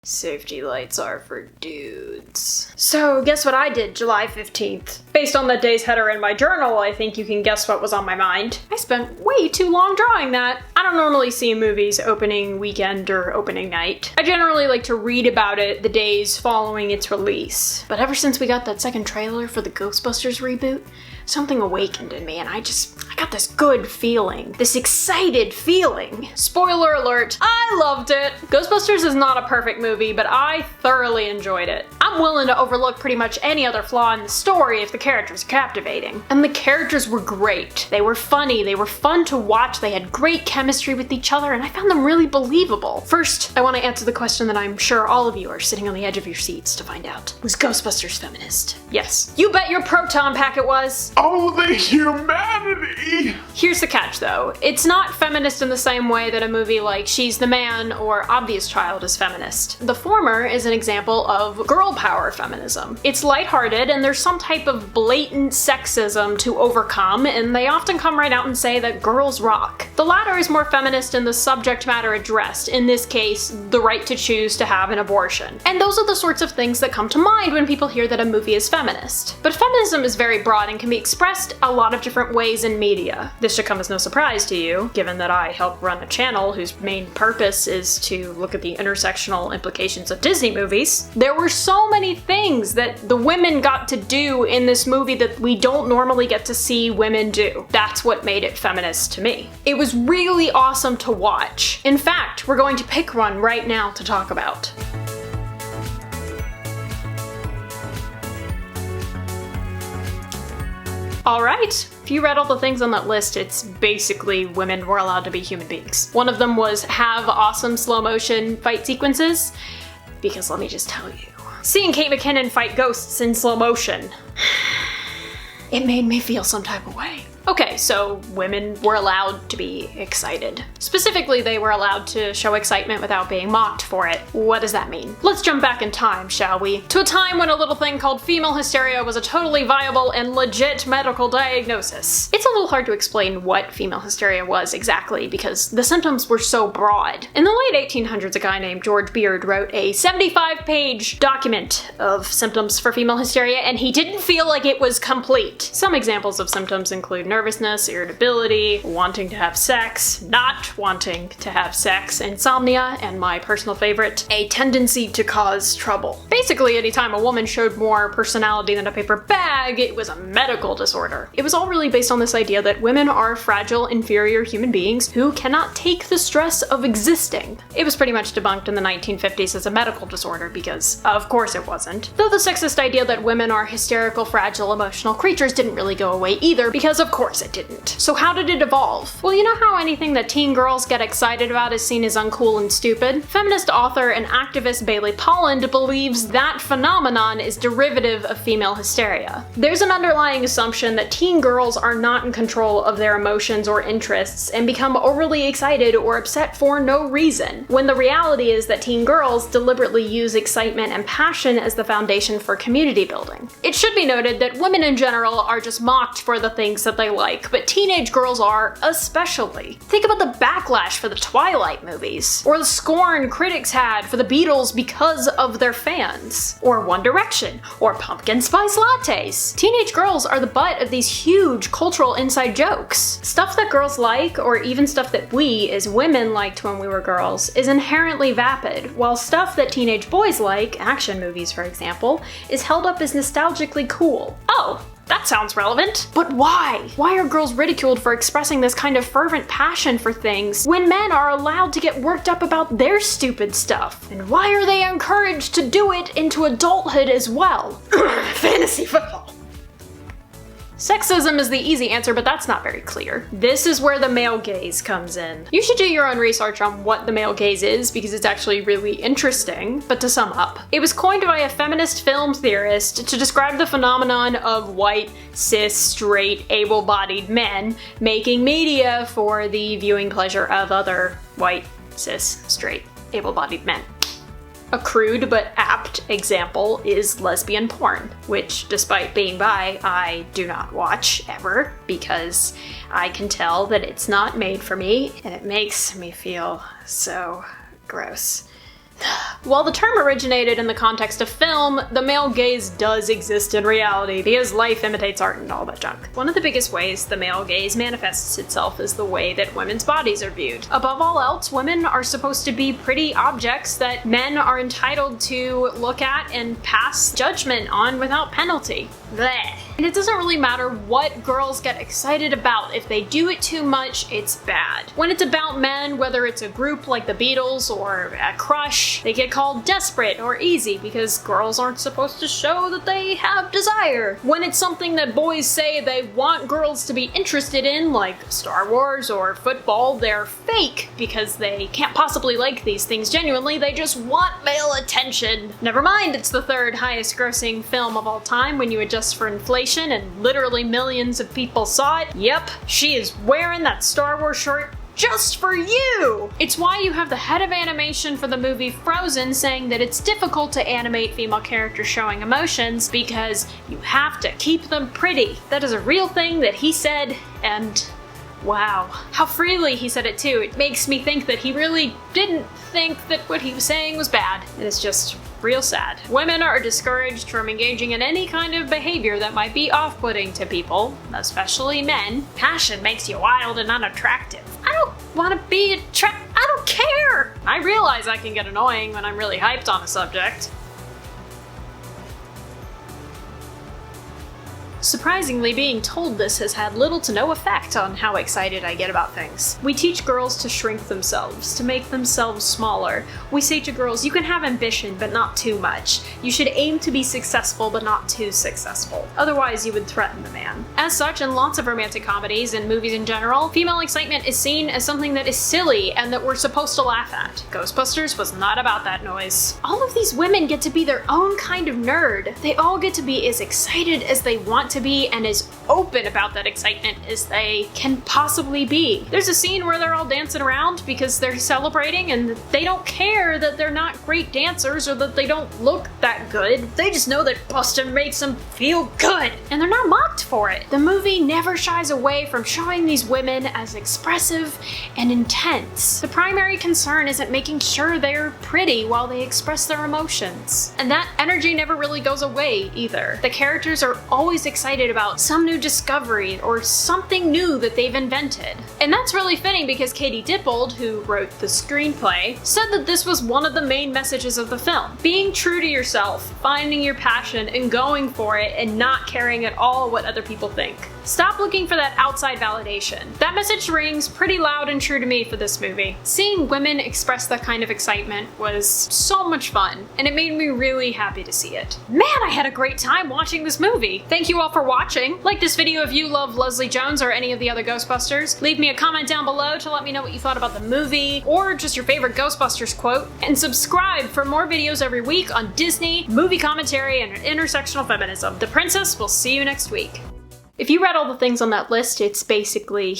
Safety lights are for dudes. So, guess what I did July 15th? Based on the day's header in my journal, I think you can guess what was on my mind. I spent way too long drawing that. I don't normally see movies opening weekend or opening night. I generally like to read about it the days following its release. But ever since we got that second trailer for the Ghostbusters reboot, something awakened in me and I got this good feeling. This excited feeling. Spoiler alert, I loved it. Ghostbusters is not a perfect movie, but I thoroughly enjoyed it. I'm willing to overlook pretty much any other flaw in the story if the characters are captivating. And the characters were great. They were funny, they were fun to watch, they had great chemistry with each other, and I found them really believable. First, I want to answer the question that I'm sure all of you are sitting on the edge of your seats to find out. Was Ghostbusters feminist? Yes. You bet your proton pack it was. Oh, the humanity! Here's the catch though. It's not feminist in the same way that a movie like She's the Man or Obvious Child is feminist. The former is an example of girl power feminism. It's lighthearted and there's some type of blatant sexism to overcome, and they often come right out and say that girls rock. The latter is more feminist in the subject matter addressed, in this case, the right to choose to have an abortion. And those are the sorts of things that come to mind when people hear that a movie is feminist. But feminism is very broad and can be expressed a lot of different ways in media. This should come as no surprise to you, given that I help run a channel whose main purpose is to look at the intersectional implications of Disney movies. There were so many things that the women got to do in this movie that we don't normally get to see women do. That's what made it feminist to me. It was really awesome to watch. In fact, we're going to pick one right now to talk about. Alright, if you read all the things on that list, it's basically women were allowed to be human beings. One of them was have awesome slow motion fight sequences, because let me just tell you, seeing Kate McKinnon fight ghosts in slow motion, it made me feel some type of way. Okay, so women were allowed to be excited. Specifically, they were allowed to show excitement without being mocked for it. What does that mean? Let's jump back in time, shall we? To a time when a little thing called female hysteria was a totally viable and legit medical diagnosis. It's a little hard to explain what female hysteria was exactly because the symptoms were so broad. In the late 1800s, a guy named George Beard wrote a 75-page document of symptoms for female hysteria, and he didn't feel like it was complete. Some examples of symptoms include nervousness, irritability, wanting to have sex, not wanting to have sex, insomnia, and my personal favorite, a tendency to cause trouble. Basically, anytime a woman showed more personality than a paper bag, it was a medical disorder. It was all really based on this idea that women are fragile, inferior human beings who cannot take the stress of existing. It was pretty much debunked in the 1950s as a medical disorder because, of course, it wasn't. Though the sexist idea that women are hysterical, fragile, emotional creatures didn't really go away either, because of course it didn't. So how did it evolve? Well, you know how anything that teen girls get excited about is seen as uncool and stupid? Feminist author and activist Bailey Polland believes that phenomenon is derivative of female hysteria. There's an underlying assumption that teen girls are not in control of their emotions or interests and become overly excited or upset for no reason, when the reality is that teen girls deliberately use excitement and passion as the foundation for community building. It should be noted that women in general are just mocked for the things that they like, but teenage girls are especially. Think about the backlash for the Twilight movies, or the scorn critics had for the Beatles because of their fans, or One Direction, or pumpkin spice lattes. Teenage girls are the butt of these huge cultural inside jokes. Stuff that girls like, or even stuff that we as women liked when we were girls, is inherently vapid, while stuff that teenage boys like, action movies for example, is held up as nostalgically cool. Oh, that sounds relevant. But why? Why are girls ridiculed for expressing this kind of fervent passion for things when men are allowed to get worked up about their stupid stuff? And why are they encouraged to do it into adulthood as well? Fantasy football. Sexism is the easy answer, but that's not very clear. This is where the male gaze comes in. You should do your own research on what the male gaze is because it's actually really interesting, but to sum up, it was coined by a feminist film theorist to describe the phenomenon of white, cis, straight, able-bodied men making media for the viewing pleasure of other white, cis, straight, able-bodied men. A crude but apt example is lesbian porn, which, despite being bi, I do not watch ever because I can tell that it's not made for me and it makes me feel so gross. While the term originated in the context of film, the male gaze does exist in reality because life imitates art and all that junk. One of the biggest ways the male gaze manifests itself is the way that women's bodies are viewed. Above all else, women are supposed to be pretty objects that men are entitled to look at and pass judgment on without penalty. Blech. And it doesn't really matter what girls get excited about. If they do it too much, it's bad. When it's about men, whether it's a group like the Beatles or a crush, they get called desperate or easy because girls aren't supposed to show that they have desire. When it's something that boys say they want girls to be interested in, like Star Wars or football, they're fake because they can't possibly like these things genuinely, they just want male attention. Never mind, it's the third highest grossing film of all time when you adjust for inflation and literally millions of people saw it. Yep, she is wearing that Star Wars shirt just for you! It's why you have the head of animation for the movie Frozen saying that it's difficult to animate female characters showing emotions because you have to keep them pretty. That is a real thing that he said, and wow. How freely he said it too. It makes me think that he really didn't think that what he was saying was bad. And it's just real sad. Women are discouraged from engaging in any kind of behavior that might be off-putting to people, especially men. Passion makes you wild and unattractive. I don't want to be I don't care! I realize I can get annoying when I'm really hyped on a subject. Surprisingly, being told this has had little to no effect on how excited I get about things. We teach girls to shrink themselves, to make themselves smaller. We say to girls, you can have ambition, but not too much. You should aim to be successful, but not too successful. Otherwise, you would threaten the man. As such, in lots of romantic comedies and movies in general, female excitement is seen as something that is silly and that we're supposed to laugh at. Ghostbusters was not about that noise. All of these women get to be their own kind of nerd. They all get to be as excited as they want to be and as open about that excitement as they can possibly be. There's a scene where they're all dancing around because they're celebrating and they don't care that they're not great dancers or that they don't look that good. They just know that Bustin makes them feel good and they're not mocked for it. The movie never shies away from showing these women as expressive and intense. The primary concern isn't making sure they're pretty while they express their emotions. And that energy never really goes away either. The characters are always excited about some new discovery or something new that they've invented. And that's really fitting because Katie Dippold, who wrote the screenplay, said that this was one of the main messages of the film. Being true to yourself, finding your passion and going for it and not caring at all what other people think. Stop looking for that outside validation. That message rings pretty loud and true to me for this movie. Seeing women express that kind of excitement was so much fun, and it made me really happy to see it. Man, I had a great time watching this movie! Thank you all for watching. Like this video if you love Leslie Jones or any of the other Ghostbusters. Leave me a comment down below to let me know what you thought about the movie, or just your favorite Ghostbusters quote. And subscribe for more videos every week on Disney, movie commentary, and intersectional feminism. The Princess will see you next week. If you read all the things on that list, it's basically